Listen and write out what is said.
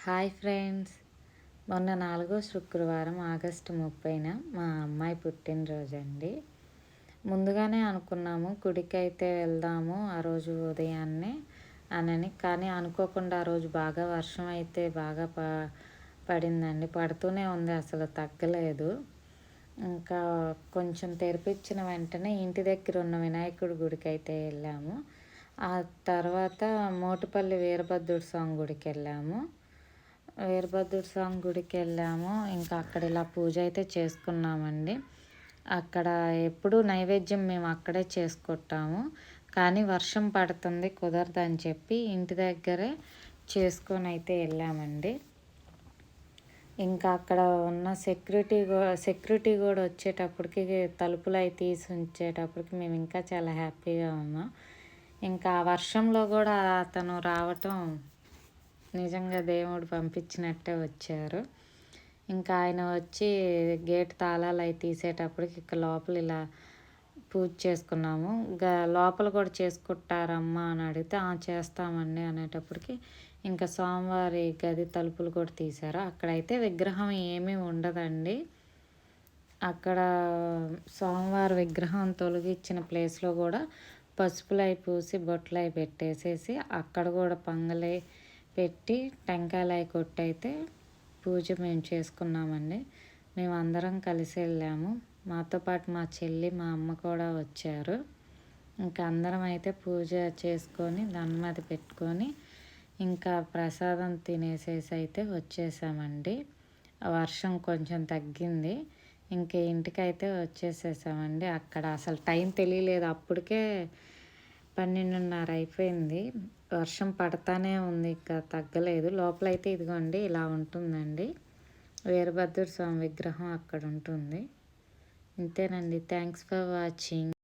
Hi friends. మొన్న 4వ శుక్రవారం ఆగస్టు 30న మా అమ్మాయి పుట్టినరోజండి. ముందుగానే అనుకున్నాము గుడికైతే వెళ్దాము ఆ రోజు ఉదయాన్నే అనని. కానీ అనుకోకుండా ఆ రోజు బాగా వర్షం అయితే బాగా పడిందండి. పడుతూనే ఉంది, అసలు తగ్గలేదు. ఇంకా కొంచెం తెరిపించిన వెంటనే ఇంటి దగ్గర ఉన్న వినాయకుడి గుడికైతే వెళ్ళాము. ఆ తర్వాత మోటుపల్లి వీరభద్రుడి స్వామి గుడికి వెళ్ళాము. వీరభద్రుడి స్వామి గుడికి వెళ్ళాము. ఇంకా అక్కడ ఇలా పూజ అయితే చేసుకున్నామండి. అక్కడ ఎప్పుడు నైవేద్యం మేము అక్కడే చేసుకుంటాము. కానీ వర్షం పడుతుంది, కుదరదని చెప్పి ఇంటి దగ్గరే చేసుకొని అయితే వెళ్ళామండి. ఇంకా అక్కడ ఉన్న సెక్యూరిటీ కూడా వచ్చేటప్పటికి తలుపులు అవి తీసి ఉంచేటప్పటికి మేము ఇంకా చాలా హ్యాపీగా ఉన్నాం. ఇంకా ఆ వర్షంలో కూడా అతను రావటం నిజంగా దేవుడు పంపించినట్టే వచ్చారు. ఇంకా ఆయన వచ్చి గేట్ తాళాలు అవి తీసేటప్పటికి ఇక్కడ లోపల ఇలా పూజ చేసుకున్నాము. లోపల కూడా చేసుకుంటారమ్మా అని అడిగితే చేస్తామండి అనేటప్పటికి ఇంకా స్వామివారి గది తలుపులు కూడా తీశారు. అక్కడైతే విగ్రహం ఏమీ ఉండదండి. అక్కడ స్వామివారి విగ్రహం తొలగించిన ప్లేస్లో కూడా పసుపులై పూసి బొట్లై పెట్టేసేసి అక్కడ కూడా పొంగలి పెట్టి టెంకాయలై కొట్టయితే పూజ మేము చేసుకున్నామండి. మేము అందరం కలిసి వెళ్ళాము. మాతో పాటు మా చెల్లి మా అమ్మ కూడా వచ్చారు. ఇంకా అందరం అయితే పూజ చేసుకొని దండమది పెట్టుకొని ఇంకా ప్రసాదం తినేసేసి అయితే వచ్చేసామండి. వర్షం కొంచెం తగ్గింది. ఇంకా ఇంటికైతే వచ్చేసేసామండి. అక్కడ అసలు టైం తెలియలేదు, అప్పటికే 12:30 అయిపోయింది. వర్షం పడతానే ఉంది, ఇంకా తగ్గలేదు. లోపలైతే ఇదిగోండి ఇలా ఉంటుందండి. వీరభద్రుడి స్వామి విగ్రహం అక్కడ ఉంటుంది. ఇంతేనండి. Thanks for watching.